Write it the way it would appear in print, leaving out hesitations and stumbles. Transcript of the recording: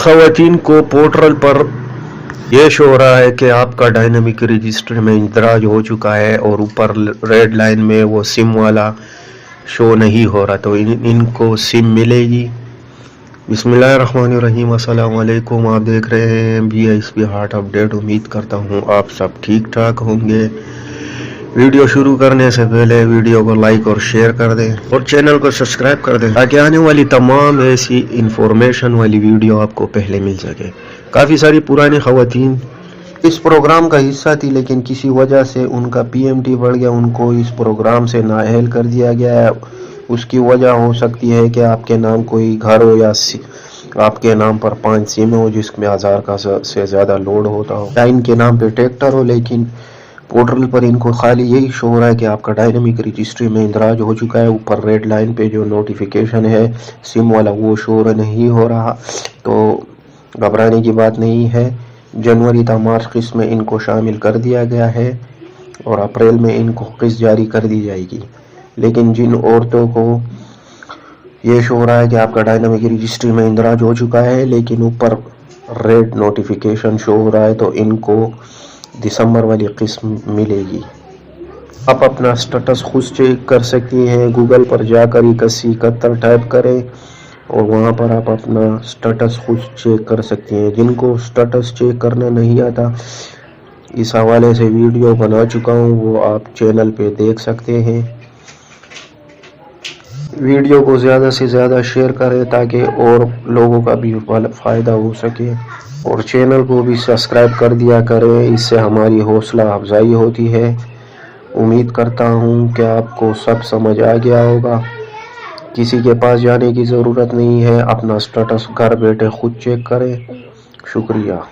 खवातीन को पोर्टल पर ये शो हो रहा है कि आपका डायनामिक रजिस्टर में इंदराज हो चुका है और ऊपर रेड लाइन में वो सिम वाला शो नहीं हो रहा, तो इनको सिम मिलेगी। बिस्मिल्लाहिर्रहमानिर्रहीम, अस्सलाम वालेकुम। आप देख रहे हैं BSB हार्ट अपडेट। उम्मीद करता हूँ आप सब ठीक ठाक होंगे। वीडियो शुरू करने से पहले वीडियो को लाइक और शेयर कर दें और चैनल को सब्सक्राइब कर दें ताकि आने वाली तमाम ऐसी इंफॉर्मेशन वाली वीडियो आपको पहले मिल सके। काफ़ी सारी पुरानी खवातीन इस प्रोग्राम का हिस्सा थी, लेकिन किसी वजह से उनका PMT बढ़ गया, उनको इस प्रोग्राम से नाअहल कर दिया गया है। उसकी वजह हो सकती है कि आपके नाम कोई घर हो या आपके नाम पर 5 सिम हो जिसमें 1000 का से ज़्यादा लोड होता हो, या इनके नाम पे ट्रैक्टर हो। लेकिन पोर्टल पर इनको खाली यही शो हो रहा है कि आपका डायनामिक रजिस्ट्री में इंदराज हो चुका है। ऊपर रेड लाइन पे जो नोटिफिकेशन है सिम वाला वो शो नहीं हो रहा, तो घबराने की बात नहीं है। जनवरी था मार्च किस्त में इनको शामिल कर दिया गया है और अप्रैल में इनको किस्त जारी कर दी जाएगी। लेकिन जिन औरतों को ये शो हो रहा है कि आपका डायनामिक रजिस्ट्री में इंदराज हो चुका है लेकिन ऊपर रेड नोटिफिकेशन शो हो रहा है, तो इनको दिसंबर वाली किस्त मिलेगी। आप अपना स्टेटस खुद चेक कर सकती हैं। गूगल पर जाकर 8171 टाइप करें और वहाँ पर आप अपना स्टेटस खुद चेक कर सकती हैं। जिनको स्टेटस चेक करना नहीं आता, इस हवाले से वीडियो बना चुका हूँ, वो आप चैनल पे देख सकते हैं। वीडियो को ज़्यादा से ज़्यादा शेयर करें ताकि और लोगों का भी फ़ायदा हो सके, और चैनल को भी सब्सक्राइब कर दिया करें, इससे हमारी हौसला अफजाई होती है। उम्मीद करता हूँ कि आपको सब समझ आ गया होगा। किसी के पास जाने की ज़रूरत नहीं है, अपना स्टेटस घर बैठे खुद चेक करें। शुक्रिया।